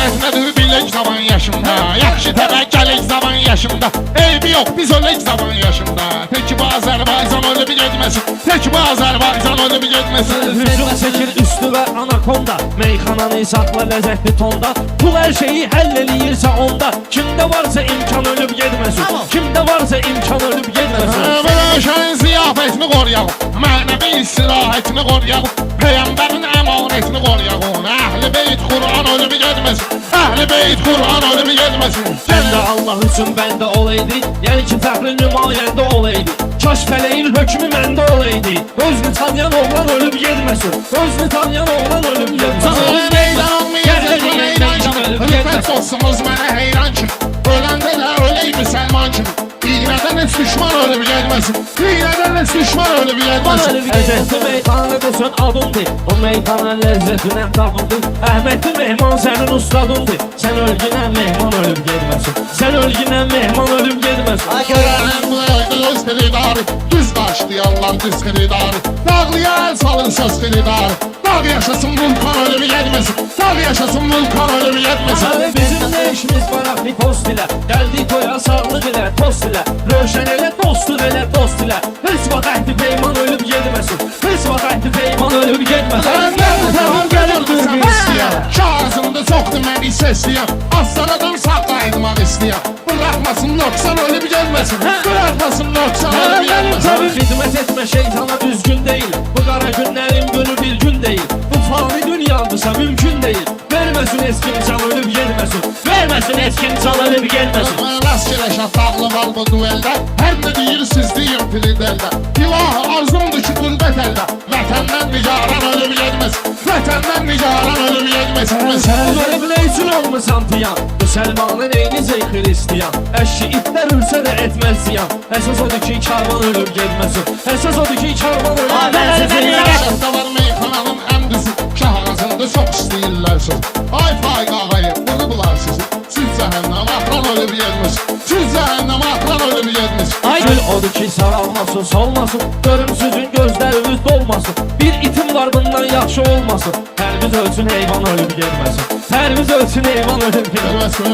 Nədir bilək zaman yaşımda. Yaxşı təvəkkəlik zaman yaşımda. Eybi yox biz ölək zaman yaşımda. Tek bu Azərbaycan ölüb getməsin. Tek bu Azərbaycan ölüb getməsin. Hücum çəkir üstü və anakonda. Meyxananı saxla ləzzətli tonda. Pul hər şeyi həll eləyirsə onda. Kimdə varsa imkan ölüb getməsin. Kimdə varsa imkan ölüb getməsin. Bölüşənin ziyafətini qoruyalım. Mənəvi istirahətini qoruyalım. Peyğəmbərin əmanətini qoruyalım. Əhl-i beyt Qur'an ölüb getməsin. Əhl-i beyt Qur'an ölüb getməsin. Sən də Allah üçün bəndə olaydı. Yəni ki fəxri nümayəndə olaydı. Kaş fələyin hökmü məndə olaydı. Özünü tanıyan oğlan ölüb getməsin. Özünü tanıyan oğlan ölüb getməsin. Meydan olmayacaq bu meydan kimi. Hürmət olsunuz mənə heyran kimi. Öləndə də ölək müsəlman kimi. İğnədən heç düşman ölüb gelməsin. İğnədən heç düşman ölüb gelməsin. Ləzzətli meyxana qoşan adımdır. O meyxana ləzzətinə davımdır. Əhmədli mehman sənin ustadındır. Sən ölgünən mehman ölüb gelməsin. Sən ölgünən mehman ölüb gelməsin. Görənəm bu evdə öz xiridarı. Düz başlayanlar düz xiridarı. Dağlıya el salın söz xiridarı. Dağ yaşasın vulkan ölüb gelməsin. Dağ yaşasın vulkan ölüb gelməsin. Bizim nə işimiz var axı post ilə. Gəldik toya sağlıq ilə tost ilə. Rövşən elə dostun elə dost ilə. Heç vaxt əhdi peyman ölüb getməsin. Heç vaxt əhdi peyman ölüb getməsin. Tamam gəlirdim sən istəyəm. Şahızımda çoxdur mən isə istəyəm. Aslan saxlaydım istəyəm. Bırakmasın noksan ölüb gelməsin. Bırakmasın noksan ölüb gelməsin. Xidmət etmə şeytana düzgün deyil. Bu qara günlərin günü bir gün deyil. Bu fani dünyadırsa mümkün deyil. Verməsin eskin can ölüb gelməsin. Verməsin eskin can ölüb gelməsin. Rastgele şafaqlı var bu dueldə. Hər nə deyirsiniz deyin filidəldə. İlahi arzumdur ki qürbət əldə. Vətəndən nigaran ölüb gelməsin. Vətəndən nigaran ölüb gelməsin. Sən ölüb nə üçün olmuşsan tiyan? Müsəlmanın eynicə xristiyan. Əşki itlər ölsə də etməz ziyan. Əsas odur ki karvan ölüb gelməsin. Əsas odur ki karvan ölüb gelməsin. Şəhətdə var meyxananın ən düzü. Şah ağzında çox istəyirlər söz. Ay faiq ağayı vurublar sizi. Siz cəhənnəm axran ölüb gelməsin. Siz cəhənnəm axran ölüb gelməsin. Gül odur ki saralmasın, solmasın. Görümsüzün gözlərimiz dolmasın. Bir itim var bundan yaxşı olmasın. Hər biz ölsün heyvan ölüb gelməsin. Hər biz ölsün heyvan ölüb gelməsin.